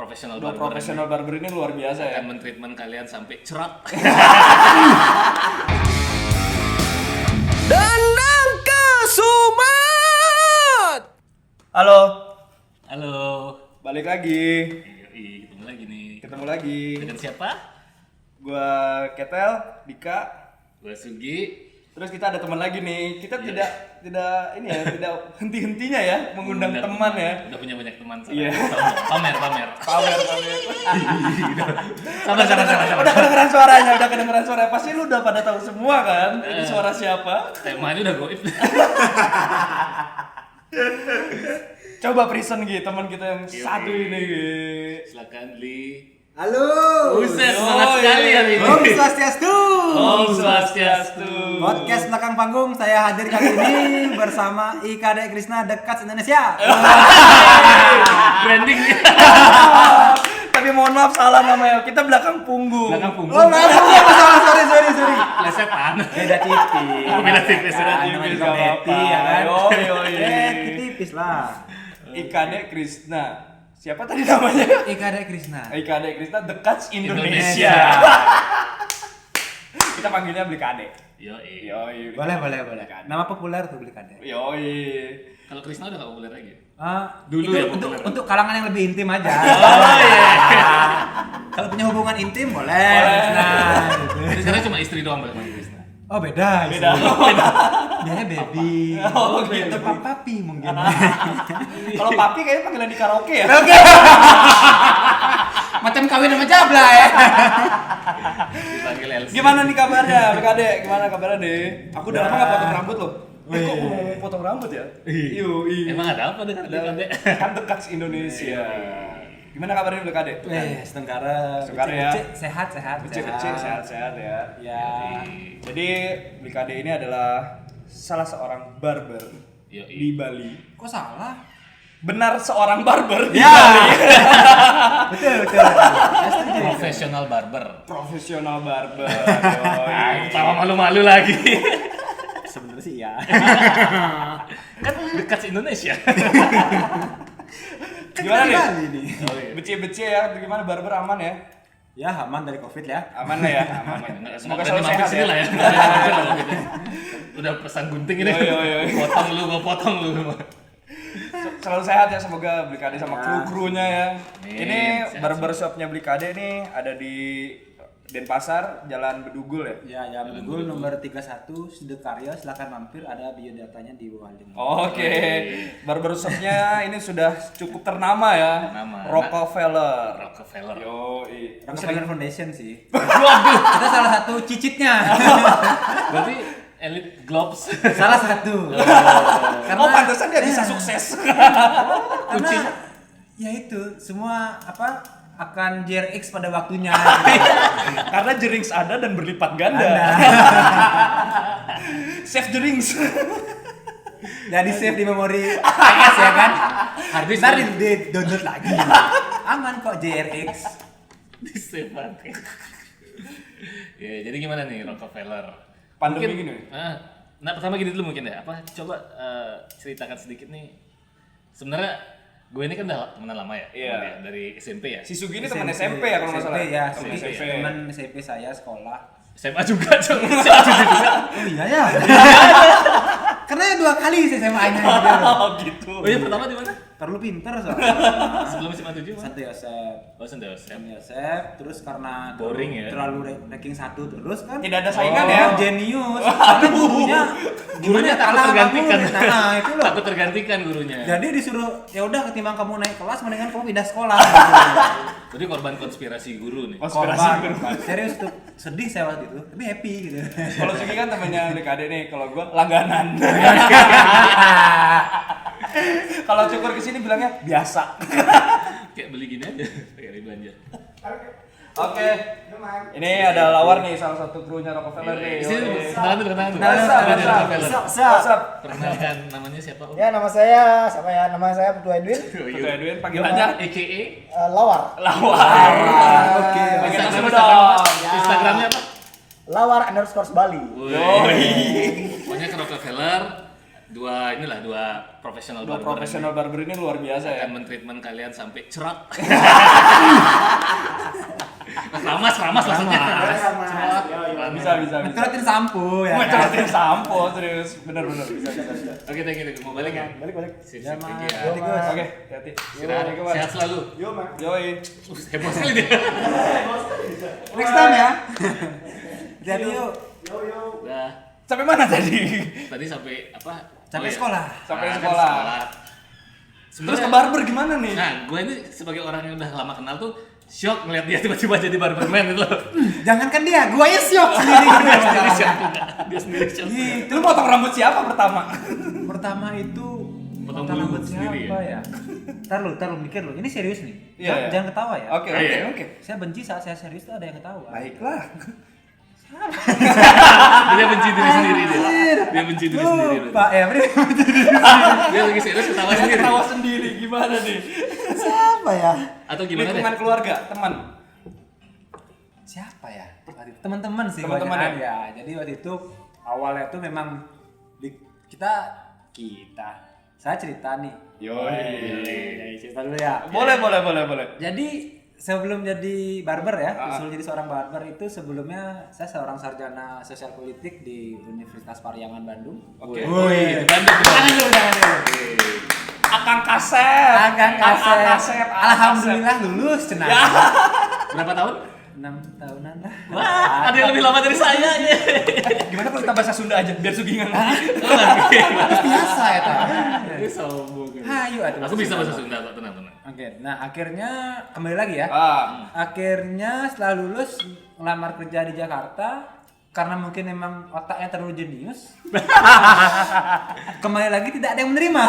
profesional barber ini luar biasa ya. Akan men-treatment kalian sampai cerak. Dandang ke Sumat. Halo, balik lagi. Ketemu lagi nih. Ketemu lagi. Dengan siapa? Gua Ketel, Dika. Gua Sugi. Terus kita ada teman lagi nih. Kita tidak tidak henti-hentinya ya mengundang teman ya. Udah punya banyak teman. Iya. Pamer. Pamer. Sabar. Udah kedengeran suaranya. Pasti lu udah pada tahu semua kan? Ini suara siapa? Temanya udah goib. Coba present gitu teman kita yang satu ini. Silakan Li. Halo. Buset, semangat sekali hari ini. Om Swastiastu. Om Swastiastu. Podcast belakang panggung saya hadir kali ini bersama IKD Krishna Dekat Indonesia. Branding. Tapi mohon maaf salah namanya. Kita belakang punggung. Oh, masalah sorry. Plesetan. Beda tipis. Beda tipis, Kan, beda namanya tipis, juga gak Betty apa-apa. ya kan. Yoi. Tipis lah. IKD Krishna. Siapa tadi namanya? IKD Krishna. IKD Krishna Dekat Indonesia. Kita panggilnya Blikade. Yoi. Boleh. Nama populer tuh Blikade. Yoi. Kalau Krisna udah gak populer lagi. Dulu Dulu ya untuk, populer. untuk kalangan yang lebih intim aja. Oh iya. Kalau punya hubungan intim boleh. Nah, gitu. Jadi sekarang cuma istri doang boleh panggil Krisna. Oh beda. Beda. Biasanya baby. Oh, gitu. Atau papi mungkin. Kalau papi kayaknya panggilan di karaoke ya. Oke. Macam kawin sama jabla ya. Dipanggil Elsie. Gimana nih kabarnya, Blikade? Gimana kabarnya deh? Aku udah lama gak potong rambut loh. Kok ngomong potong rambut ya? Iya. Emang ada apa dengan Blikade? Kan Dekat Indonesia. Gimana kabarnya Blikade? Setengkara ya. Sehat. Kecil-kecil sehat-sehat ya. Ya. Jadi Blikade ini adalah salah seorang barber Yoi. di Bali. Kok salah? Benar seorang barber di Ya. Bali. Betul. Saya setuju. Profesional barber. Profesional barber. Ketawa malu-malu lagi. Sebenarnya sih ya. Kan dekat Indonesia. Gimana nih? Bali nih. Beci-beci ya, gimana barber aman ya? Ya aman dari Covid ya. Aman lah ya, aman. Semoga selalu mampir sehat sini lah ya. ya. Udah pesan gunting ini. Yo. Gua potong lu. Selalu sehat ya, semoga Blikade sama kru-krunya ya. Amin. Ini Sehat, barbershopnya Blikade nih ada di Denpasar, Jalan Bedugul ya. Ya, Bedugul nomor 31 Sidokarya, silakan mampir, ada biodatanya di bawah link. Oke. Barbershopnya ini sudah cukup ternama ya. Ternama. Rockefeller. Yo, Rockefeller Foundation sih. Waduh. Itu salah satu cicitnya. Berarti Elite Globes. Salah satu. Oh, pantesan dia bisa sukses. Karena ya itu semua akan JRX pada waktunya. Karena jerings ada dan berlipat ganda. Save jerings. Jadi save di memori PS ya kan. Harddisk Ntar di download lagi. Aman kok JRX. di save. Ya, jadi gimana nih Rockefeller? Pandemi Mungkin, gini. Nah, pertama gini dulu mungkin ya. Coba ceritakan sedikit nih. Sebenarnya gue ini kan udah temenan lama ya. Iya. Dari SMP ya. Si Sugi ini teman SMP ya kalau nggak salah. Ya, Teman Sugi SMP. teman SMP saya sekolah. SMA juga, SMA juga. Oh iya ya. Karena 2 kali SMA-nya gitu. Oh gitu. Oh iya, pertama di mana? Terlalu pinter soalnya. Sebelum SMA 7 mana? Santo Yosef. Oh, Santo Yosef. Santo Yosef, terus karena Boring ya? terlalu ranking 1 terus kan. Tidak ada saingan ya. Jenius. Karena gurunya takut kalah tergantikan. banget. Nah, itu loh. Takut tergantikan gurunya. Jadi disuruh ya udah ketimbang kamu naik kelas mendingan kamu pindah sekolah. Jadi korban konspirasi guru nih. Konspirasi guru. Serius tuh sedih saya waktu itu, tapi happy gitu. Kalau Sugi kan temannya Blikade nih, kalau gua langganan. Kalau Cukur kesini bilangnya biasa. Kayak beli gini aja, kayak belanja. Oke. Ini ada Lawar nih, salah satu krunya Rockefeller nih. Sini, kenalan dulu. What's up? Perkenalkan namanya siapa? Om? Ya, nama saya Putu Edwin, Putu Edwin, panggilannya AKA Lawar. Lawar. Oke. Instagramnya apa? Lawar _Bali. Pokoknya ke Rockefeller dua profesional Dua barber profesional barber ini luar biasa ya. akan men-treatment kalian sampai cerak. ramas maksudnya. Cerak. Bisa. Ngecorotin sampo ya. Ngecorotin sampo serius. Bener bisa. Oke, thank you. Mau balik ya? Balik. Sip, Ya, thank Mas. you ya. Hati, Gus. Oke, hati-hati. Istirahat. Sehat selalu. Yo, Mas. Yoi. Heboh sekali dia. Next time ya. Jadi yuk. Udah. Sampai mana tadi? Tadi sampai apa? Sampai iya. sekolah. Sampai Kan sekolah. Terus ke barber gimana nih? Nah, gue ini sebagai orang yang udah lama kenal tuh shock ngeliat dia tiba-tiba jadi barberman itu loh. Jangankan dia, gua ya syok sendiri gitu. Dia sendiri shock. Dia sendiri shock. Lu potong rambut siapa pertama? Pertama itu Potong potong bulu rambut sendiri siapa ya? Ntar lu mikir lu. Ini serius nih. Iya, iya. Jangan ketawa ya. Oke. Iya. Saya benci saat saya serius tuh ada yang ketawa. Baiklah. Dia benci diri sendiri dia. Dia benci diri sendiri. Pak ya, Bri. Dia lagi serius ketawa Saya sendiri. ketawa sendiri gimana nih? Siapa ya? Atau gimana deh? Lingkungan keluarga, teman. Siapa ya? Teman-teman sih Teman-teman kebanyakan ya? ya. Jadi waktu itu awalnya tuh memang kita saya cerita nih. Yoi. Cerita dulu ya. Boleh. Jadi sebelum jadi barber ya, Ah. usul jadi seorang barber itu sebelumnya saya seorang sarjana sosial politik di Universitas Parahyangan Bandung. Oke. Woi, di Bandung. Jangan dulu. Akang Kasep. Akang Kasep. Alhamdulillah lulus cenah. Ya. Berapa tahun? 6 tahunan lah. Wah, ada yang lebih lama dari saya ya. Gimana kalau kita bahasa Sunda aja biar sugingan. Biasa ya ta. Ini sombong. Hayu atuh. Aku bisa bahasa Sunda kok, tenang. Oke, nah akhirnya kembali lagi ya. Ah. Akhirnya setelah lulus ngelamar kerja di Jakarta karena mungkin memang otaknya terlalu jenius. Kembali lagi tidak ada yang menerima.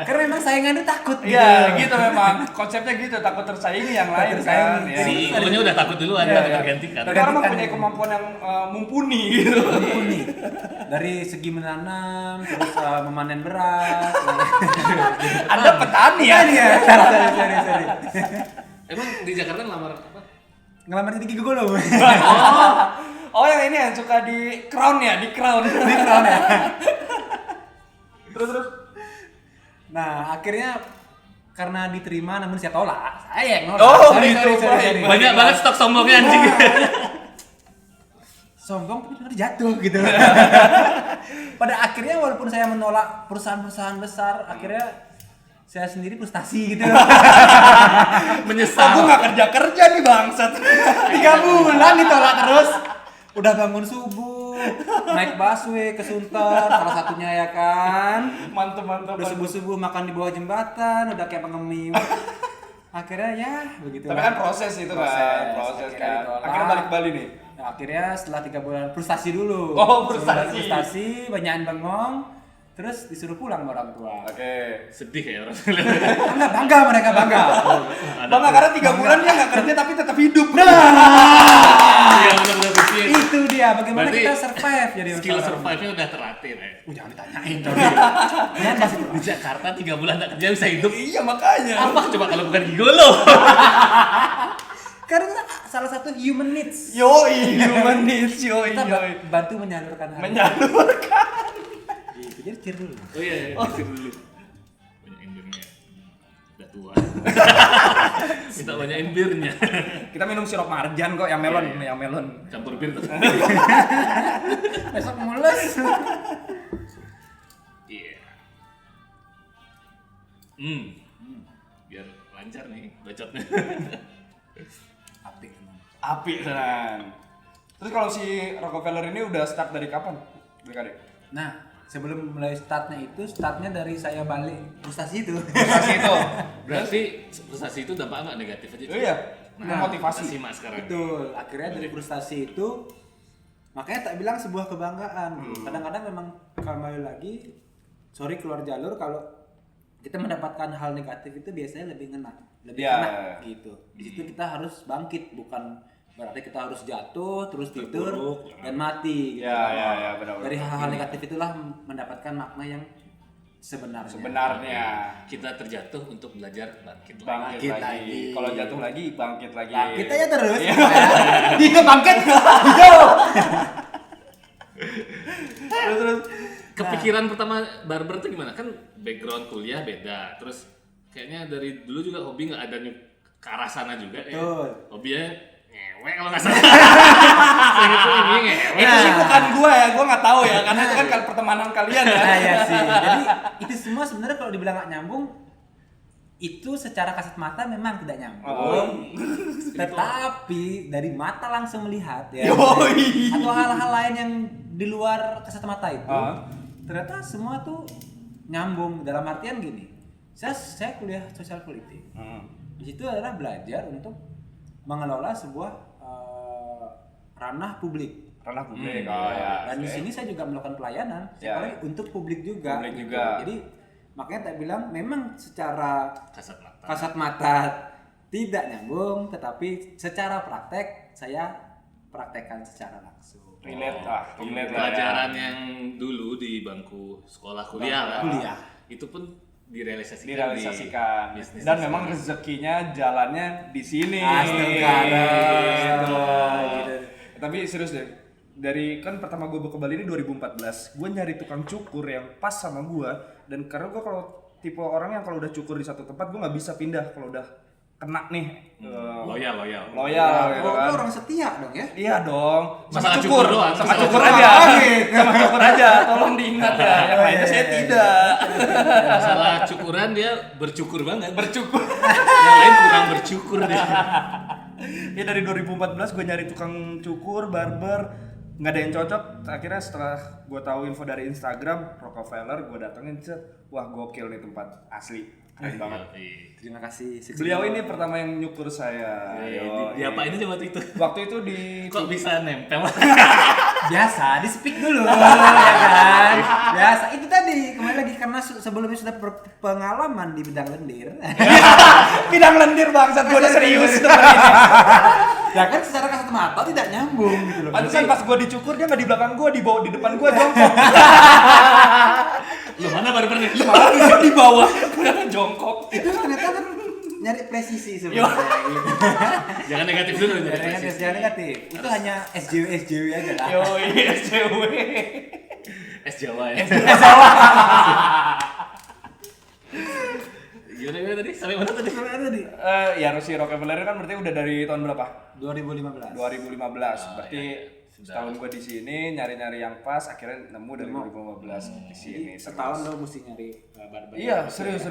Karena memang saingan itu takut gitu. Iya, gitu memang. Konsepnya gitu, takut tersaingi yang lain kan. tersaingi. Ya. Si Iko-nya udah takut duluan, Iya, takut iya. tergantikan. Tapi orang mempunyai kemampuan yang mumpuni gitu. Mumpuni. Dari segi menanam, terus memanen beras. Anda petani ya? Iya, sorry. Emang di Jakarta ngelamar apa? Ngelamar jadi gigolo. Oh yang ini yang suka di crown ya, di crown. Di crown ya. Terus. Nah, akhirnya karena diterima namun saya tolak. Saya yang nolak. Oh, Sorry. gitu. Banyak banget stok sombongnya anjing. Sombong tapi benar jatuh gitu. Pada akhirnya walaupun saya menolak perusahaan-perusahaan besar, akhirnya saya sendiri frustasi gitu. Menyesal. Aku nggak kerja nih bangsat. 3 bulan ditolak terus. Udah bangun subuh, naik busway ke Sunter, salah satunya ya kan. Mantep. Udah subuh-subuh makan di bawah jembatan, udah kayak pengemim. Akhirnya ya begitu. Tapi kan proses itu kan, proses Akhirnya kan. ditolak. Akhirnya balik Bali nih. Nah, akhirnya setelah 3 bulan frustasi dulu. Oh, frustasi. Frustasi, banyakan bengong, terus disuruh pulang sama orang tua. Oke. Sedih ya orang. Bangga mereka bangga. Bangga karena 3 bulan dia nggak kerja tapi tetap hidup. Iya benar-benar kecil. Itu dia bagaimana Berarti kita survive jadi Skill orang. survive-nya udah terlatih ya. Jangan ditanyain. Ya masih di Jakarta 3 bulan tak kerja bisa hidup. Iya makanya. Apa coba kalau bukan gigolo? Karena salah satu human needs. Yoi, human needs, yoi. Kita bantu menyalurkan hal. Menyalurkan. Gitu. Jadi cheer dulu. Oh iya, mikir dulu. Banyakin birnya. Udah tua. Minta banyakin birnya. Kita minum sirup marjan kok, yang melon, yang melon. Campur bir tuh. Besok mulus. Iya. Biar lancar nih bacotnya. Apik. Api tenan. Terus kalau si Rockefeller ini udah start dari kapan? BKD? Nah, sebelum mulai startnya dari saya balik frustasi itu. Frustasi itu. Berarti frustasi itu dampak nggak negatif aja? Oh iya. Memotivasi. Simak sekarang. Betul. Akhirnya dari frustasi itu makanya tak bilang sebuah kebanggaan. Kadang-kadang memang kembali lagi keluar jalur kalau kita mendapatkan hal negatif itu biasanya lebih ngena, lebih Ya. kena gitu. Di situ kita harus bangkit, bukan berarti kita harus jatuh terus tidur dan mati gitu. Ya, benar. Dari hal-hal negatif itulah mendapatkan makna yang sebenarnya. Sebenarnya Kita terjatuh untuk belajar bangkit lagi. bangkit Bangkit lagi. lagi. Kalau jatuh lagi bangkit lagi. Bangkit aja terus. Iya. Dia bangkit. Hidup. Terus kepikiran pertama barber tuh gimana? Kan background kuliah beda, terus kayaknya dari dulu juga hobi nggak ada ke arah sana juga ya. Betul. Hobinya ngewek kalau nggak salah. Saya gitu hobinya ngewek. Itu sih bukan gua ya, gua nggak tahu ya, karena itu kan pertemanan kalian ya. Nah, ya sih. Jadi itu semua sebenarnya kalau dibilang nggak nyambung, itu secara kasat mata memang tidak nyambung. Tetapi dari mata langsung melihat ya. Yoi. Atau hal-hal lain yang di luar kasat mata itu, Ah. ternyata semua tuh nyambung dalam artian gini. Saya kuliah sosial politik. Di situ adalah belajar untuk mengelola sebuah ranah publik. Ranah publik. Oh ya. Dan di sini saya juga melakukan pelayanan, Ya. sekali untuk publik juga. Publik gitu. juga. Jadi makanya tak bilang memang secara Kasat mata. kasat mata tidak nyambung, tetapi secara praktek saya praktekkan secara langsung. Relate lah, relate lah. Pelajaran yang dulu di bangku sekolah kuliah lah. Kuliah. Itu pun direalisasikan. Direalisasikan. di bisnis Dan tersebut. memang rezekinya jalannya di sini. Astaga. Gitu. Gitu. Tapi serius deh. Dari kan pertama gue ke Bali ini 2014, gue nyari tukang cukur yang pas sama gue. Dan karena gue kalau tipe orang yang kalau udah cukur di satu tempat gue nggak bisa pindah kalau udah kena nih. Loyal. Loyal gitu Oh, kan. lu orang setia dong ya? Iya dong. Masalah cukur doang. Sama Masalah cukur cukur aja. doang. Sama cukur aja. Tolong diingat ya. Yang lainnya saya tidak. Masalah cukuran dia bercukur banget. Bercukur. Yang lain kurang bercukur dia. Ya dari 2014 gue nyari tukang cukur, barber, nggak ada yang cocok. Akhirnya setelah gue tahu info dari Instagram, Rockefeller, gue datengin, set, wah gokil nih tempat asli, keren banget. Terima kasih. Beliau ini pertama yang nyukur saya. Diapain aja waktu itu? Waktu itu di Kok bisa nempel? Biasa, di speak dulu ya kan. Biasa. Itu tadi kembali lagi karena sebelumnya sudah pengalaman di bidang lendir. bidang lendir bangsat, gue udah serius. Ya kan secara kasat mata tidak nyambung gitu loh. Pantesan pas gue dicukur dia nggak di belakang gue, di depan gue jongkok. Lu mana barbernya? Malah di bawah jongkok. Itu ternyata kan nyari presisi sebenarnya gitu. Jangan negatif dulu. Jangan negatif. Itu hanya SJW aja lah. Yoi, SCW. Es Jawa ya. Gimana tadi? Sampai mana tadi? Ya si Rockefeller kan berarti udah dari tahun berapa? 2015. 2015. Berarti ya. setahun gue di sini nyari-nyari yang pas, akhirnya nemu dari 2015 di sini. Setahun lo mesti nyari barber. Iya, serius.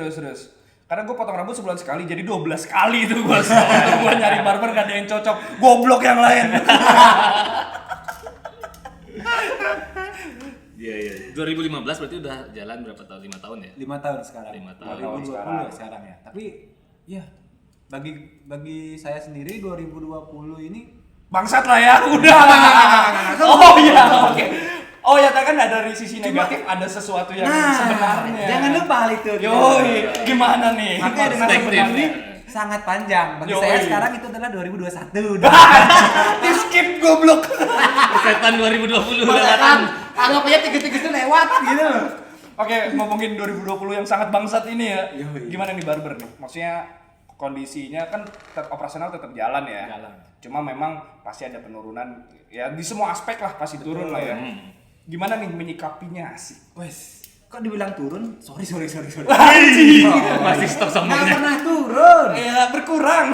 Karena gue potong rambut sebulan sekali, jadi 12 kali itu gue setahun gue nyari barber gak ada yang cocok. Goblok yang lain. Iya. 2015 berarti udah jalan berapa tahun? 5 tahun ya? 5 tahun sekarang. 5 tahun. 2020 sekarang ya. Tapi ya bagi saya sendiri 2020 ini Bangsat lah ya, udah. Oh iya, oke. Oh ya, kan ada dari sisi negatif, ada sesuatu yang sebenarnya. Jangan lupa hal itu. Yoi, gimana nih? Makanya dengan Perspektif, sebenarnya ya. sangat panjang. Bagi Yoi. saya sekarang itu adalah 2021. Di skip goblok. Setan 2020 udah Kan datang. anggap aja 3 itu lewat gitu. Oke, ngomongin 2020 yang sangat bangsat ini ya. Yoi. Gimana nih barber nih? Maksudnya kondisinya kan operasional tetap jalan ya. Jalan. Cuma memang pasti ada penurunan ya di semua aspek lah pasti turun lah ya. Gimana nih menyikapinya sih? Wes, kok dibilang turun? Sorry. Anjing. Masih stop Nggak sombongnya. pernah turun. Ya berkurang.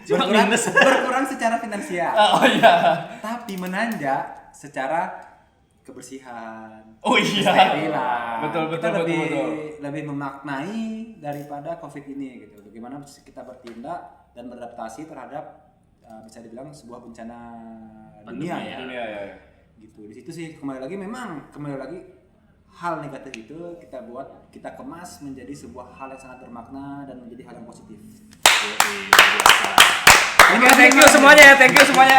Cuma minus. Berkurang secara finansial. Oh iya. Tapi menanjak secara kebersihan. Oh iya. Sterilan. Betul. Kita lebih memaknai daripada COVID ini gitu. Bagaimana kita bertindak dan beradaptasi terhadap bisa dibilang sebuah bencana dunia Pandemi ya. Dunia ya. Gitu. Di situ sih kembali lagi hal negatif itu kita kemas menjadi sebuah hal yang sangat bermakna dan menjadi hal yang positif. Oke, thank you semuanya.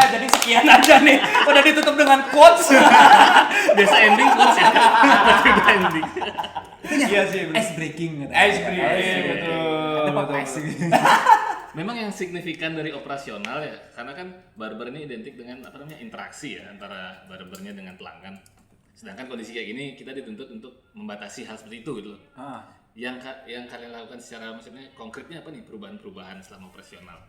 Jadi sekian aja nih. Udah ditutup dengan quotes. Biasa ending quotes ya. Tapi udah ending. Iya sih. Ice breaking gitu. Ice breaking, betul. Ada pop betul. ice gitu. Memang yang signifikan dari operasional ya, karena kan barber ini identik dengan interaksi ya antara barbernya dengan pelanggan. Sedangkan kondisi kayak gini kita dituntut untuk membatasi hal seperti itu gitu loh. Yang kalian lakukan secara maksudnya konkretnya apa nih perubahan-perubahan selama operasional?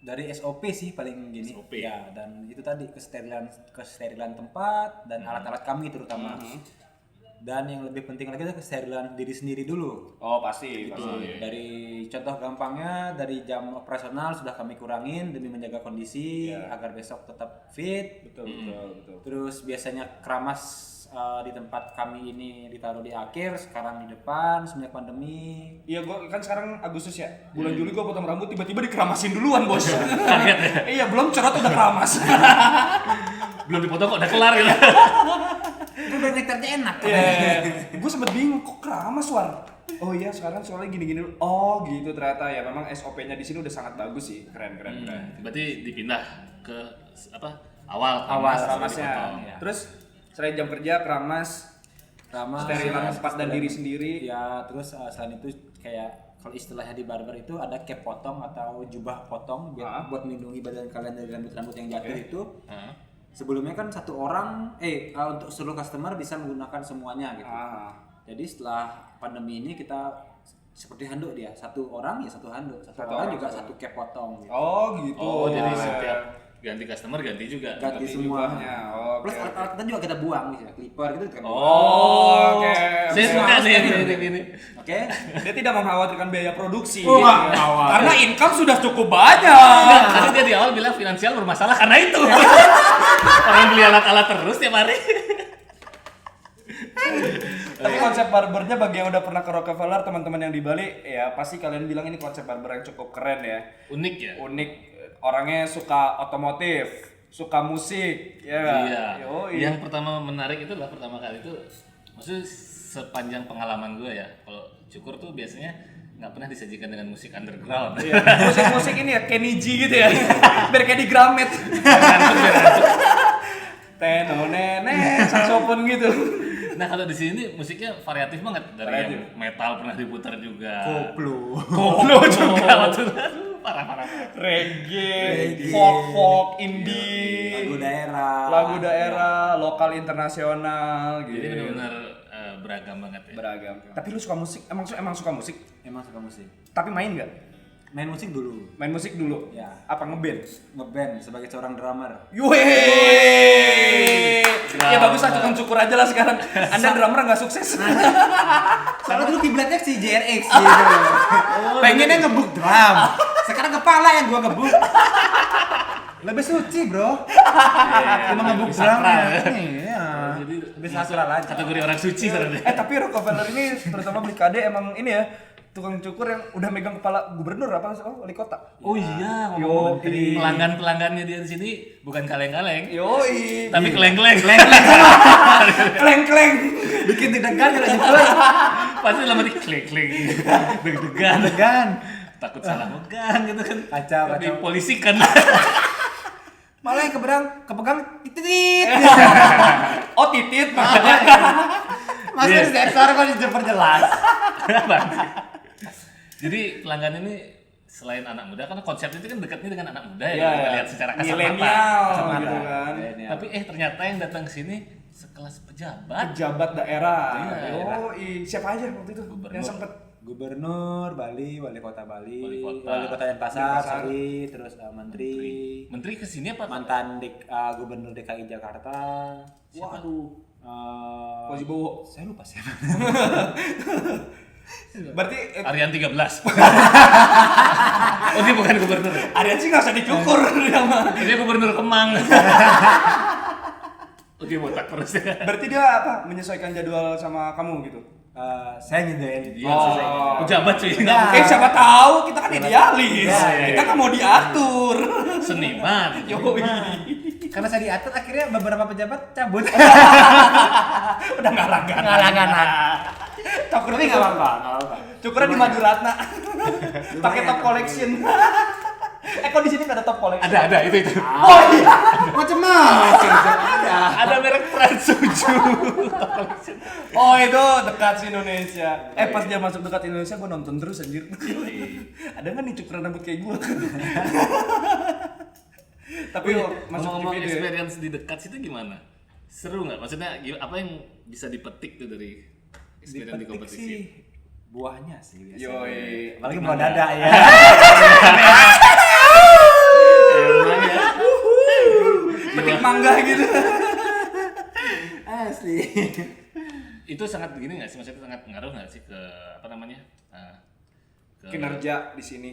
Dari SOP sih paling gini. SOP. Ya, dan itu tadi kesterilan tempat dan alat-alat kami terutama. Dan yang lebih penting lagi itu kesterilan diri sendiri dulu. Oh pasti, Gitu. pasti. Dari contoh gampangnya dari jam operasional sudah kami kurangin demi menjaga kondisi agar besok tetap fit. Betul. Terus biasanya keramas di tempat kami ini ditaruh di akhir, sekarang di depan semenjak pandemi. Iya, gua kan sekarang Agustus ya. Bulan Juli gua potong rambut tiba-tiba dikeramasin duluan, Bos. Kaget ya. Iya, belum cerot udah keramas. Belum dipotong kok udah kelar gitu. Itu udah nektarnya enak. Iya. Gua sempet bingung kok keramas, War. Oh iya, sekarang soalnya gini-gini dulu. Oh, gitu ternyata ya. Memang SOP-nya di sini udah sangat bagus sih. Keren. Berarti dipindah ke apa? Awal Keramasnya. dipotong. Iya. Terus selain jam kerja keramas, sterilan tempat dan diri sendiri. Ya, terus selain itu kayak kalau istilahnya di barber itu ada cap potong atau jubah potong buat melindungi badan kalian dari rambut-rambut yang jatuh itu. Sebelumnya kan satu orang untuk seluruh customer bisa menggunakan semuanya gitu. Jadi setelah pandemi ini kita seperti handuk dia, satu orang ya satu handuk, satu orang juga satu cap potong gitu. Oh, gitu. Oh, jadi setiap ganti customer ganti juga. Ganti semuanya. Oh, Plus alat-alat kita juga kita buang misalnya clipper gitu kan. Oh, oke. Saya suka nih ini. Oke. Dia tidak mengkhawatirkan biaya produksi. Oh, gitu. nggak khawatir. Karena income sudah cukup banyak. Karena dia di awal bilang finansial bermasalah karena itu. Orang beli alat-alat terus tiap hari. Tapi konsep barbernya bagi yang udah pernah ke Rockefeller, teman-teman yang di Bali, ya pasti kalian bilang ini konsep barber yang cukup keren ya. Unik ya. Unik, orangnya suka otomotif, suka musik, ya nggak? Iya. Yoi. Yang pertama menarik itu adalah pertama kali itu, maksudnya sepanjang pengalaman gue ya, kalau cukur tuh biasanya nggak pernah disajikan dengan musik underground. Iya. Musik-musik ini ya, Kenny G gitu ya. Biar kayak di Gramet. Teno nene, saksofon gitu. Nah kalau di sini musiknya variatif banget dari Variatif. yang metal pernah diputar juga. Koplo juga. Aduh, parah. Reggae, folk, indie, lagu daerah, lokal internasional gitu. Jadi benar-benar beragam banget ya. Beragam. Tapi lu suka musik? Emang suka musik? Emang suka musik. Tapi main nggak? Main musik dulu. Main musik dulu? Ya. Apa ngeband? Ngeband sebagai seorang drummer. Yuhey! Ya bagus lah, tukang cukur aja lah sekarang. Anda drummer nggak sukses. Soalnya dulu kiblatnya si JRX gitu. Pengennya ngebuk drum. Sekarang kepala yang gua ngebuk. Lebih suci, Bro. Cuma ngebuk drum. Iya. Jadi Lebih sakral aja. kategori orang suci sebenarnya. Tapi Rockefeller ini terutama Blikade emang ini ya, tukang cukur yang udah megang kepala gubernur apa wali kota. Oh iya, Yo, ngomong pelanggan-pelanggannya dia di sini bukan kaleng-kaleng, Yoi. tapi keleng-keleng. Kleng-kleng. Bikin deg-degan kalau gitu. Pasti lama di kleng-kleng, deg-degan, Deg-degan. takut salah megang gitu kan. Kacau. Dipolisikan. Malah yang kepegang titit. Oh titit maksudnya. Masih di sensor kok diperjelas. Jadi pelanggan ini selain anak muda, karena konsepnya itu kan dekatnya dengan anak muda ya, Iya, kita lihat secara kasat mata. milenial Kasat gitu mata. kan. Tapi ternyata yang datang ke sini sekelas pejabat. Pejabat daerah. Iya. Yoi. Siapa aja waktu itu Gubernur. yang sempet? Gubernur Bali, wali kota Bali, Wali kota. Denpasar, Denpasar. terus menteri, Menteri ke sini apa? mantan gubernur DKI Jakarta. Waduh. Eh, Fauzi Bowo. saya lupa siapa. Berarti Aryan 13. Oh dia bukan gubernur. Aryan sih nggak usah dicukur dia mah. Dia gubernur Kemang. Oh dia botak terus ya. Berarti dia apa? Menyesuaikan jadwal sama kamu gitu. Saya ngindain dia. Oh. Pejabat cuy. Enggak. Siapa tahu kita kan idealis. Iya. Kita nggak mau diatur. Seniman. Yoi. Karena saya diatur akhirnya beberapa pejabat cabut. Udah ngalangan. Cukur Tapi nggak apa-apa. Cukurnya di Maduratna. Pakai top collection. Kok di sini nggak ada top collection? Ada itu. Oh iya. Macem-macem. Ada merek Transuju. Oh itu dekat si Indonesia. Pas dia masuk dekat Indonesia gue nonton terus anjir. Ada nggak nih cukuran rambut kayak gue? Tapi masuk Ngomong-ngomong TV deh. experience di dekat situ gimana? Seru nggak? Maksudnya apa yang bisa dipetik tuh dari experience di kompetisi? sih buahnya sih biasanya. Yoi. Apalagi buah dada ya. mangga gitu. Asli. Itu sangat begini nggak sih, maksudnya sangat ngaruh nggak sih ke apa namanya ke Kinerja di sini.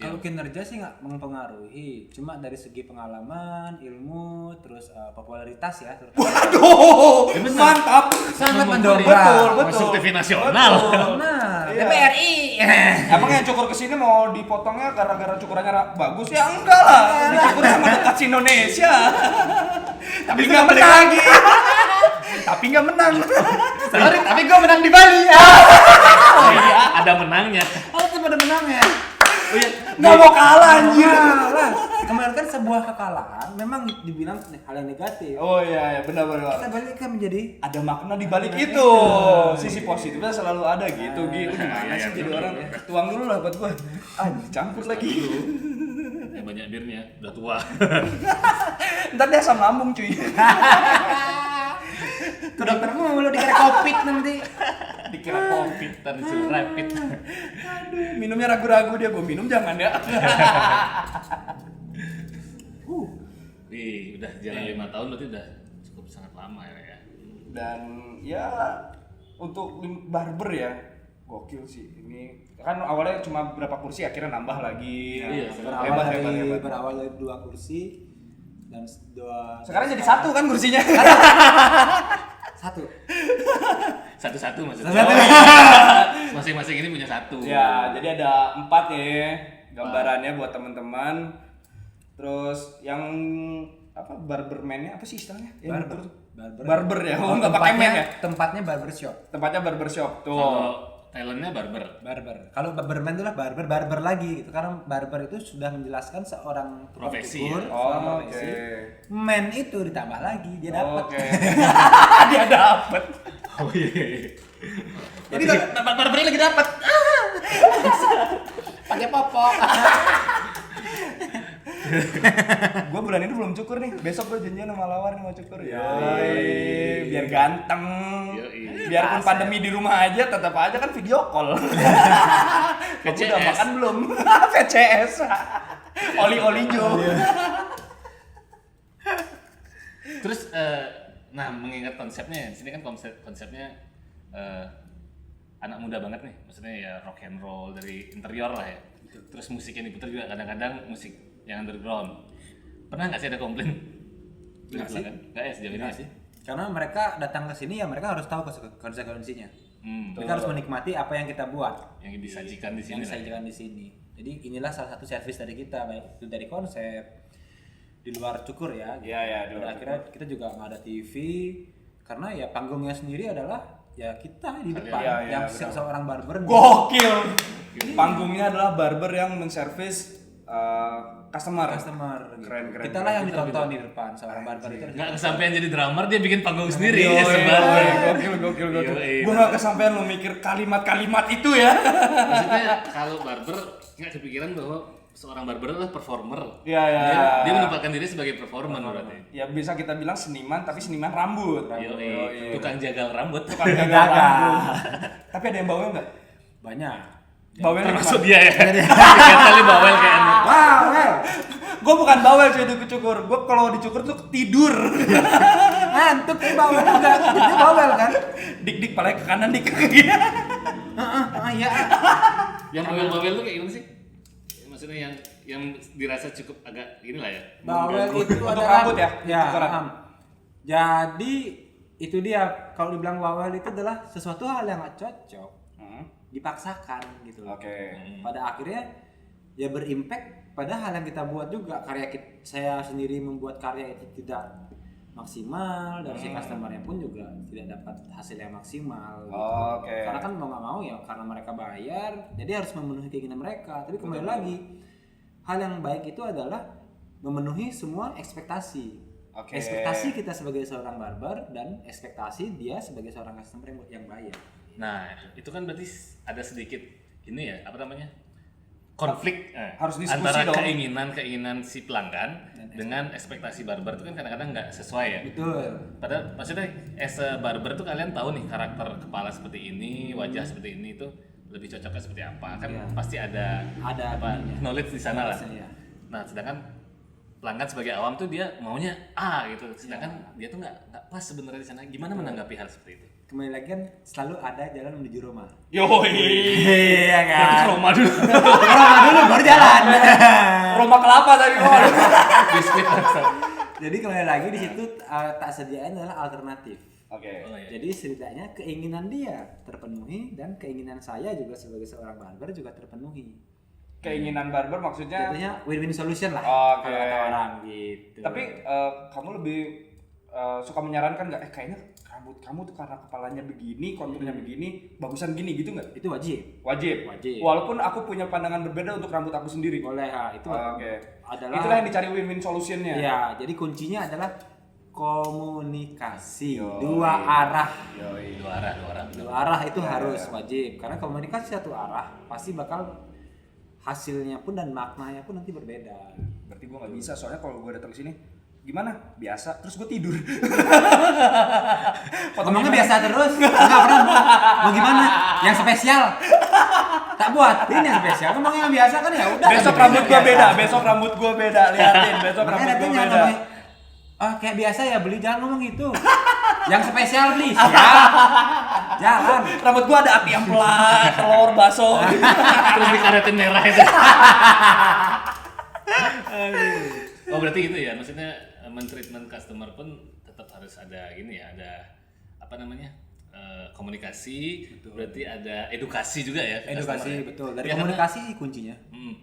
Kalau kinerja sih nggak mempengaruhi, cuma dari segi pengalaman, ilmu, terus popularitas ya. Waduh, mantap. Sangat mempengaruhi. mendongkrak. Betul. TV nasional. Nah, Iya. TVRI. Emang yang cukur kesini mau dipotongnya gara-gara cukurannya bagus? Ya enggak lah, dicukur sama dekat si Indonesia. Tapi nggak menang lagi. Tapi nggak menang. Sorry, tapi gue menang di Bali. Oh iya, ada menangnya. Oh, itu pada menangnya. Oh iya, Nggak mau kalah anjir. Kalah. Kemarin kan sebuah kekalahan memang dibilang hal yang negatif. Oh iya, ya benar-benar. Kita balikkan menjadi Ada makna di balik itu. Sisi positifnya selalu ada gitu. Gitu gimana iya, sih iya, jadi benar, orang? benar. Tuang dulu lah buat gua. Ah, campur lagi. banyak birnya, udah tua. Ntar dia asam lambung cuy. ke dokter mulu dikira covid nanti. Dikira covid. Ntar disuruh rapid. Aduh, minumnya ragu-ragu dia, gua minum jangan ya. Wih, udah jalan 5 tahun berarti udah cukup sangat lama ya. Dan ya untuk barber ya gokil sih ini kan awalnya cuma berapa kursi akhirnya nambah lagi. Iya, berawal dari 2 kursi dan 2 Sekarang jadi 1 kan kursinya. 1. Satu-satu maksudnya. Satu. Masing-masing ini punya 1. Ya, jadi ada 4 ya gambarannya buat teman-teman. Terus yang apa barberman-nya apa sih istilahnya? Yang Barber. betul- Barber ya. Oh, enggak pakai man ya. Tempatnya barbershop. Tempatnya barbershop tuh. Kalau talentnya barber. Barber. Kalau barberman itu lah barber lagi gitu. Karena barber itu sudah menjelaskan seorang tukang Profesi, cukur, ya? seorang Oh, profesi. oke. Man itu ditambah lagi dia dapat. Oke. Dia dapat. Oh iya. Jadi barbernya lagi dapat. Pakai popok. Gue bulan ini belum cukur nih. Besok gue janjian sama Lawar nih mau cukur. Yoi. Biar ganteng. Yoi. Biarpun pandemi di rumah aja, tetap aja kan video call. Kamu udah VCS. makan belum? VCS. Oli-oli Jo. Terus nah mengingat konsepnya, di sini kan konsepnya anak muda banget nih. Maksudnya ya rock and roll dari interior lah ya. Terus musik yang diputar juga kadang-kadang musik yang underground. Pernah nggak sih ada komplain? Nggak sih. Nggak ya sejauh ini nggak sih? Karena mereka datang ke sini ya mereka harus tahu konsekuensinya. Mereka harus menikmati apa yang kita buat. Yang disajikan di sini. Yang disajikan di sini. Jadi inilah salah satu servis dari kita, baik itu dari konsep di luar cukur ya. Gitu. Iya, iya, di luar Pada akhirnya kita juga nggak ada TV karena ya panggungnya sendiri adalah ya kita di depan Iya, iya, yang benar. seorang barber. Gokil. Panggungnya adalah barber yang menservis customer. Customer. Gitu. Keren. Kita lah yang ditonton di depan seorang barber itu. Nggak kesampean jadi drummer, dia bikin panggung sendiri. Yoi, Ya, sebarbar. Gokil. Yoi. Gue gak kesampean lo mikir kalimat-kalimat itu ya. Maksudnya kalau barber nggak kepikiran bahwa seorang barber adalah performer. Iya. Dia menempatkan diri sebagai performer berarti. Ya bisa kita bilang seniman tapi seniman rambut. Yoi. Tukang jagal rambut. Tukang jaga Jaga. rambut. Tapi ada yang bawel nggak? Banyak. Bawel Termasuk dia ya. Tiga kali bawel kayaknya. Wow. Gue bukan bawel cuy di cukur. Gue kalau dicukur tuh tidur. Ngantuk nih bawel juga. Itu bawel kan? Dik palanya ke kanan dik ke kiri. Iya. Yang bawel-bawel tuh kayak gimana sih? Maksudnya yang dirasa cukup agak gini lah ya. Bawel mengganggu. itu Untuk adalah rambut ya? Ya. Cukuran. Jadi itu dia kalau dibilang bawel itu adalah sesuatu hal yang nggak cocok, dipaksakan gitu loh. Oke. Pada akhirnya ya berimpact pada hal yang kita buat juga. Saya sendiri membuat karya itu tidak maksimal dan si customer-nya pun juga tidak dapat hasil yang maksimal gitu. Oke. Karena kan mau nggak mau ya karena mereka bayar jadi harus memenuhi keinginan mereka. Tapi kembali lagi hal yang baik itu adalah memenuhi semua ekspektasi. Oke. Ekspektasi kita sebagai seorang barber dan ekspektasi dia sebagai seorang customer yang bayar. Nah, itu kan berarti ada sedikit ini ya, apa namanya? Konflik Harus diskusi antara dong. keinginan si pelanggan dengan ekspektasi barber itu kan kadang-kadang nggak sesuai ya. Betul. Padahal maksudnya as a barber tuh kalian tahu nih karakter kepala seperti ini, wajah seperti ini tuh lebih cocoknya seperti apa. Kan Iya. pasti ada Ada apa ininya. knowledge di sana lah. Knowledge-nya, iya. Nah, sedangkan pelanggan sebagai awam tuh dia maunya A gitu, sedangkan dia tuh nggak pas sebenarnya di sana. Gimana menanggapi hal seperti itu? Kembali lagi kan selalu ada jalan menuju Roma. Yoi. Iya Berarti ke Roma dulu. Roma dulu baru jalan. Roma kelapa tadi Roma. Biskuit langsung. Jadi kembali lagi di situ tak sediain adalah alternatif. Oke. Oh, iya. Jadi setidaknya keinginan dia terpenuhi dan keinginan saya juga sebagai seorang barber juga terpenuhi. Keinginan barber maksudnya. Jatuhnya win-win solution lah. Oke. Kalau kata orang gitu. Tapi kamu lebih suka menyarankan nggak? Kayaknya rambut kamu tuh karena kepalanya begini, konturnya begini, bagusan gini gitu nggak? itu wajib. Wajib. Wajib. Walaupun aku punya pandangan berbeda untuk rambut aku sendiri. Boleh itu Oke. adalah Itulah yang dicari win-win solutionnya. Iya, jadi kuncinya adalah komunikasi Yoi. dua arah. Yoi. Dua arah. Dua arah itu harus wajib karena komunikasi satu arah pasti bakal hasilnya pun dan maknanya pun nanti berbeda. Berarti gue nggak bisa, soalnya kalau gue datang sini gimana? Biasa, terus gue tidur. Ngomongnya biasa terus, nggak pernah mau gimana? Yang spesial tak buat, ini yang spesial. Ngomongnya yang biasa kan ya udah. Besok rambut gue beda, besok rambut gue beda, liatin, besok Makanya rambut gue datang beda. kayak biasa ya beli, jangan ngomong gitu. Yang spesial beli, siap. Jalan. Rambut gue ada ati ampela, telur, bakso. Terus dikaretin merah itu. Oh berarti gitu ya, maksudnya men-treatment customer pun tetap harus ada gini ya, ada apa namanya komunikasi, berarti ada edukasi juga ya. ke customer Edukasi ya. betul. Dari Ya, komunikasi kuncinya.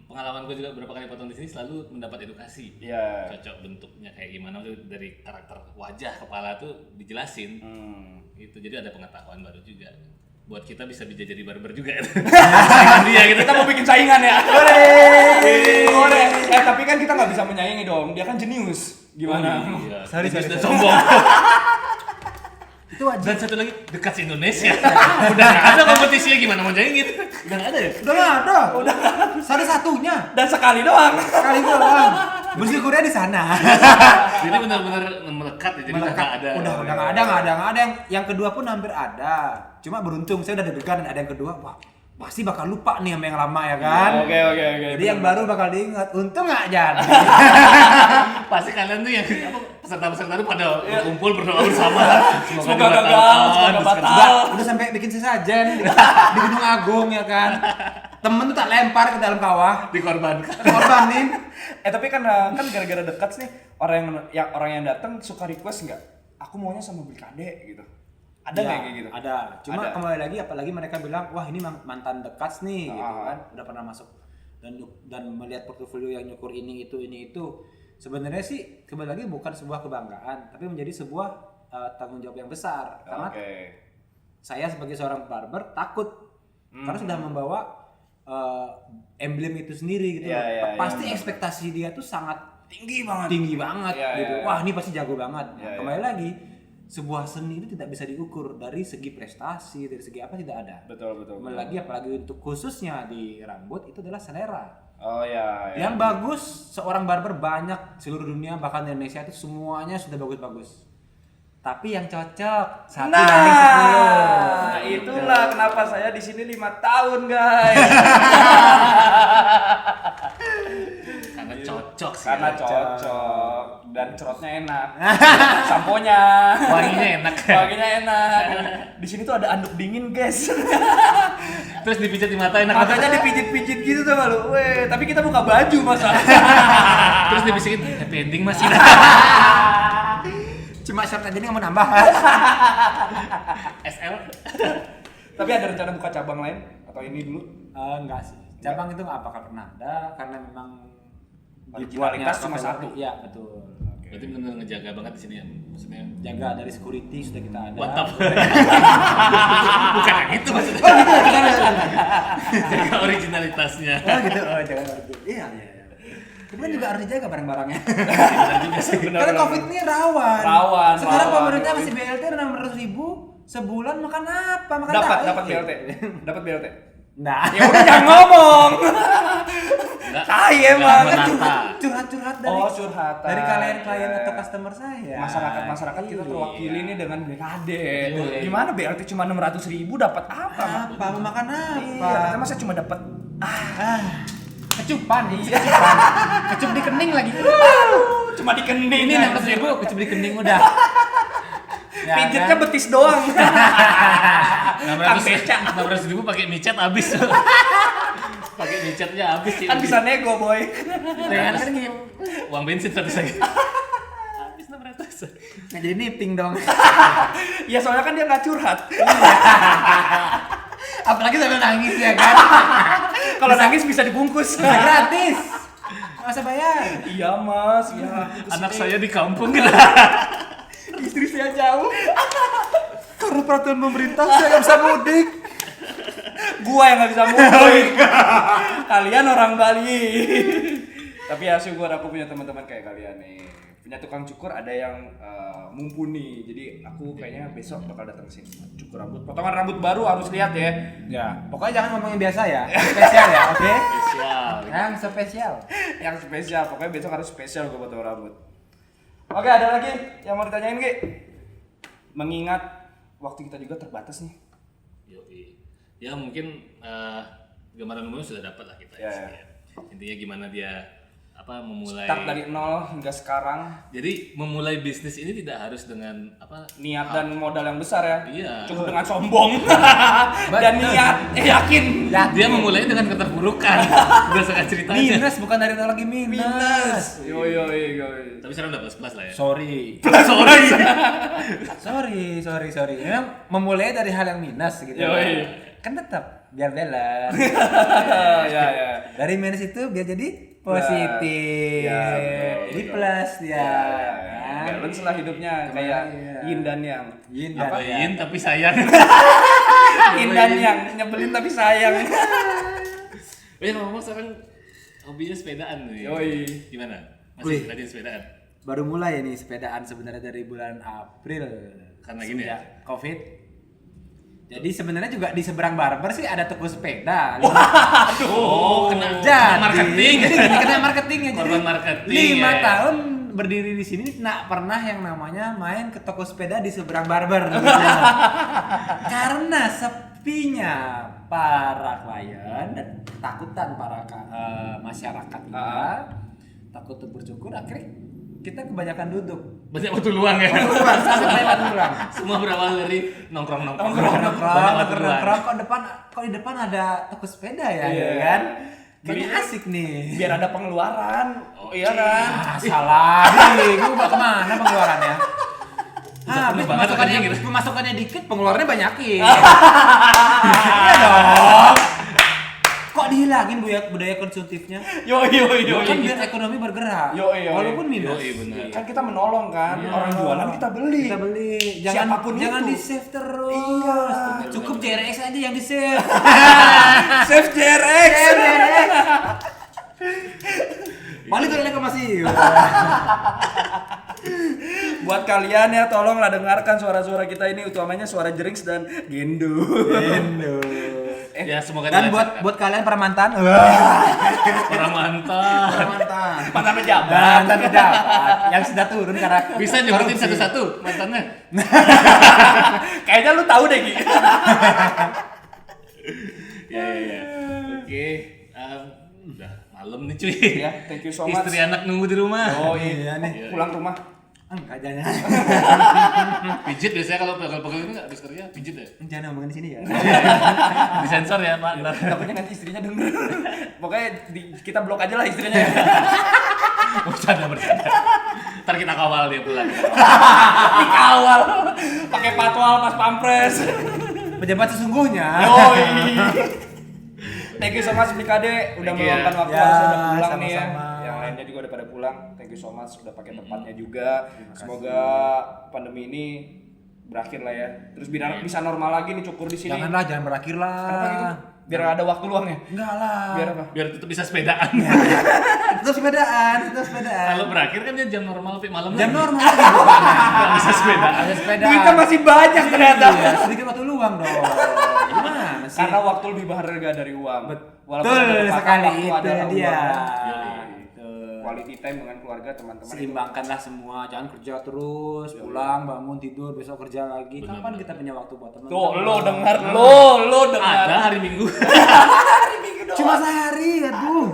Pengalaman gue juga beberapa kali potong di sini selalu mendapat edukasi. Iya. Cocok bentuknya kayak gimana, dari karakter wajah kepala tuh dijelasin. Gitu, jadi ada pengetahuan baru juga. Buat kita bisa jadi barber juga ya. Saingan dia gitu. Kita mau bikin saingan ya. Boleh. Tapi kan kita nggak bisa menyaingi dong. Dia kan jenius. Gimana? Iya. Sorry. Sudah sombong. Itu wajib. Dan satu lagi dekat Indonesia. Udah nggak ada kompetisinya, gimana mau nyaingin? Udah nggak ada ya? Udah nggak ada. Udah. Satu-satunya. Dan sekali doang. Kali itu doang. Bersyukurnya di sana. Jadi benar-benar melekat ya. Jadi udah nggak ada. Udah nggak ada. Yang kedua pun hampir ada. Cuma beruntung saya udah deg-degan ada yang kedua. Wah, pasti bakal lupa nih sama yang lama ya kan. Oke. Jadi yang baru bakal diingat. Untung nggak jadi. Pasti kalian tuh yang apa, peserta-peserta tuh pada kumpul berdoa bersama. Semoga gagal, semoga batal. Udah sampai bikin sesajen di Gunung Agung ya kan. Temen tuh tak lempar ke dalam kawah. Dikorbankan. Korbanin. Tapi kan gara-gara dekat nih orang yang datang suka request nggak? Aku maunya sama Bilkade gitu. Ada nggak kayak gitu? Ada. Cuma Ada. kembali lagi apalagi mereka bilang, wah ini mantan dekat nih gitu Ah. kan. Udah pernah masuk dan melihat portofolio yang nyukur ini itu. Sebenarnya sih kembali lagi bukan sebuah kebanggaan, tapi menjadi sebuah tanggung jawab yang besar. Karena saya sebagai seorang barber takut karena sudah membawa emblem itu sendiri gitu. Pasti ekspektasi dia tuh sangat tinggi banget gitu. Wah, ini pasti jago banget. Kembali lagi sebuah seni itu tidak bisa diukur dari segi prestasi, dari segi apa tidak ada. Betul. Kembali lagi apalagi untuk khususnya di rambut itu adalah selera. Oh ya. Yang bagus seorang barber banyak seluruh dunia bahkan di Indonesia itu semuanya sudah bagus-bagus. Tapi yang cocok 1 banding 10. Nah, itulah kenapa saya di sini 5 tahun, guys. Karena cocok sih. Karena ya. cocok dan cerotnya enak. Samponya Wanginya enak. Wanginya enak. Di sini tuh ada anduk dingin, guys. Terus dipijat di mata enak. Matanya dipijit-pijit gitu tuh lu. Weh, tapi kita buka baju masa. Terus dibisikin happy ending masih. Cuma short aja nih nggak mau nambah. SL. Tapi ada rencana buka cabang lain atau ini dulu? Enggak sih. Cabang itu nggak bakal pernah ada karena memang Originalitas cuma satu. Iya betul. Berarti benar ngejaga banget di sini ya. Maksudnya Jaga dari security sudah kita ada. mantap. Bukan yang itu maksudnya. Jaga originalitasnya. Oh gitu. Oh jangan gitu. Iya. Tapi kan juga harus dijaga barang-barangnya. Benar juga sih. Karena COVID ini rawan. Rawan. Sekarang pemerintah masih BLT 600.000 sebulan makan apa? Makan Dapat tahu. BLT. Dapat BLT. Nah, Ya udah jangan ngomong. Nggak- Tai nggak emang. menata. curhat dari Oh, curhatan. dari klien Iya. atau customer saya. Masyarakat kita Iya. terwakili nih dengan BKD. Iya. Gimana BLT cuma 600.000 dapat apa? Apa mau makan apa? Iya, kita masa cuma dapat Kecupan. Iya. Kecup di kening lagi. Cuma di kening. Ini 600.000 kecup di kening udah. Ya, Pijetnya kan? betis doang. 600.000 pakai micet habis. Pakai micetnya habis. Kan bisa nego, boy. Dengan kan gini. Uang bensin satu lagi. Habis 600. Nah, jadi nipting dong. Ya soalnya kan dia nggak curhat. Apalagi sambil nangis ya kan. Kalau nangis bisa dibungkus. Bisa gratis. Nggak usah bayar. Iya mas, ya. Anak saya di kampung gitu. Istri saya jauh. Karena peraturan pemerintah saya nggak bisa mudik. Gua yang nggak bisa mudik. Kalian orang Bali. Tapi ya syukur aku punya teman-teman kayak kalian nih. Punya tukang cukur ada yang mumpuni. Jadi aku kayaknya besok bakal datang sini cukur rambut. Potongan rambut baru harus lihat ya. Ya, pokoknya jangan ngomong yang biasa ya. Spesial ya, oke? Spesial. Yang spesial. Yang spesial. Pokoknya besok harus spesial gua potong rambut. Oke, ada lagi yang mau ditanyain Ki? Mengingat waktu kita juga terbatas nih. Yoi. Ya mungkin gambaran umumnya sudah dapat lah kita. Ya, sih, ya. ya. Intinya gimana dia memulai. Start dari nol hingga sekarang. Jadi memulai bisnis ini tidak harus dengan Niat dan modal yang besar ya. Iya. Cukup dengan sombong dan niat, yakin. Dia memulai dengan keterpurukan berdasarkan ceritanya. Minus bukan dari nol lagi minus. Yo. Tapi sekarang udah plus lah ya. Sorry. Sorry. Memang memulai dari hal yang minus gitu. Yoi. Kan tetap biar balance. Ya. Dari minus itu biar jadi positif. Ya, betul, Jadi betul. plus dia. kan? Balance lah hidupnya kayak Iya. yin dan yang. Yin dan Apa yang. yin tapi sayang. Yin dan yang nyebelin tapi sayang. Ngomong sekarang hobinya sepedaan nih. Yoi. Gimana? Wih. Masih rajin sepedaan? Baru mulai nih sepedaan sebenarnya dari bulan April. Karena gini ya? Semenjak Covid. Jadi sebenarnya juga di seberang barber sih ada toko sepeda. Oh, kena Jadi marketing. Jadi gini, kena marketingnya. Jadi Korban marketing, 5 ya. tahun berdiri di sini nggak pernah yang namanya main ke toko sepeda di seberang barber. Gitu. Karena sepinya para klien dan ketakutan para masyarakat juga takut untuk bercukur, akhirnya kita kebanyakan duduk. Banyak waktu luang ya. Keluar, sampai pulang. Semua berawal dari nongkrong. Nongkrong, kok di depan ada toko sepeda ya, Iya. ya kan? Beli- Kayaknya asik nih. Biar ada pengeluaran. Oke. Iya kan? Ah, salah nih, gue mau kemana pengeluarannya? Penuh banget pemasukannya, rekeningnya gitu. pemasukannya dikit, pengeluarannya banyakin. Iya dong. Kok dihilangin budaya konsumtifnya? Yo. Kan biar ekonomi bergerak. Yo. Walaupun minus. Yoi, benar. Kan kita menolong kan. Orang jualan kita beli. Kita beli. Siapapun Jangan itu. di save terus. Iya. Cukup JRX aja yang di save. Save JRX. Balik ke reklamasi. Buat kalian ya tolonglah dengarkan suara-suara kita ini, utamanya suara Jerings dan Gendo. Ya semoga Dan dilancarkan. buat kalian para mantan, Orang mantap. Mantan pejabat. mantan pejabat yang sudah turun karena Bisa nyebutin korupsi. satu-satu mantannya. Kayaknya lu tahu deh Ki. Ya. Oke. Udah malam nih cuy. Ya, thank you so much. Istri anak nunggu di rumah. Oh Iya nih. pulang rumah. Enggak jangan. Pijit biasanya kalau pegel-pegel ini nggak habis kerja pijit ya. Jangan ngomongin di sini ya. Disensor ya Pak. Ntar. Takutnya nanti istrinya denger. Pokoknya kita blok aja lah istrinya. Bercanda. Ntar kita kawal dia pulang. Dikawal. Pakai patwal pas pampres. Pejabat sesungguhnya. Yoi. Thank you so much Blikade udah Thank you, meluangkan ya. waktu Ya, harus udah pulang nih ya. sama-sama. Yang lainnya juga udah pada pulang. Thank you so much udah pakai tempatnya juga. Semoga pandemi ini berakhir lah ya. Terus biar bisa normal lagi nih cukur di sini. Jangan berakhir lah. Kenapa gitu? Biar ada waktu luang ya. Enggak lah. Biar apa? Biar tetap bisa sepedaan. Itu sepedaan. Kalau berakhir kan dia jam normal tapi malam Jam lagi. normal lagi bukannya. Nggak bisa sepedaan. Ada sepedaan. Duitnya masih banyak ternyata. Iya, sedikit waktu luang dong. Gimana sih? Karena waktu lebih berharga dari uang. Walaupun Betul ada kesempatan, sekali waktu itu adalah dia. uang. Betul. Quality time dengan keluarga teman-teman. Seimbangkanlah semua, jangan kerja terus, pulang, bangun, tidur, besok kerja lagi. Kapan kita punya waktu buat teman? Tuh, lo dengar, lo dengar. Ada hari Minggu. Cuma sehari, aduh.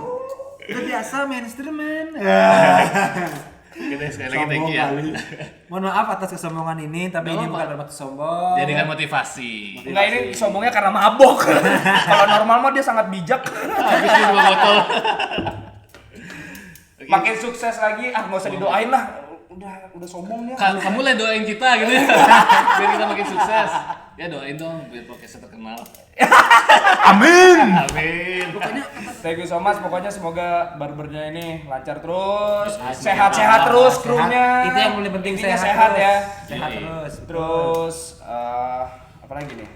Udah biasa main instrumen. Oke deh, sekali lagi thank you ya. Mohon maaf atas kesombongan ini, tapi Nggak ini apa-apa. bukan bermaksud sombong. Jadikan motivasi. Enggak, ini sombongnya karena mabok. Kalau normal mah dia sangat bijak. Habis di 2 botol. Oke. Makin sukses lagi, nggak usah didoain lah. Udah sombong dia. Kamu lah doain kita gitu ya. Biar kita makin sukses. Ya doain dong biar podcastnya terkenal. Amin. Amin. Thank you so much, pokoknya semoga barbernya ini lancar terus, sehat-sehat terus krunya. Itu yang paling penting, Intinya sehat sehat terus. ya. Sehat Iya. terus. Terus apa lagi nih?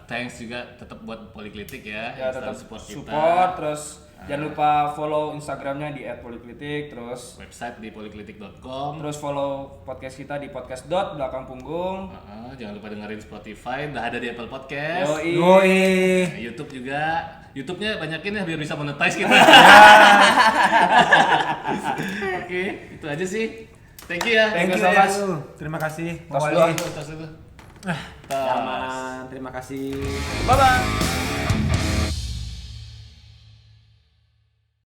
Thanks juga tetap buat Poliklitik ya, Ya yang tetap selalu support kita. support, terus jangan lupa follow Instagramnya di @poliklitik, terus Website di poliklitik.com. follow podcast kita di podcast.belakangpunggung. Jangan lupa dengerin Spotify, udah ada di Apple Podcast. Yoi. Yoi. Nah, YouTube juga. YouTube-nya banyakin ya biar bisa monetize kita. Oke, itu aja sih. Thank you ya. Thank you Thank you so much. Edu. Terima kasih. Tos Wali. dulu. Tos dulu. Zaman. Terima kasih. Bye bye.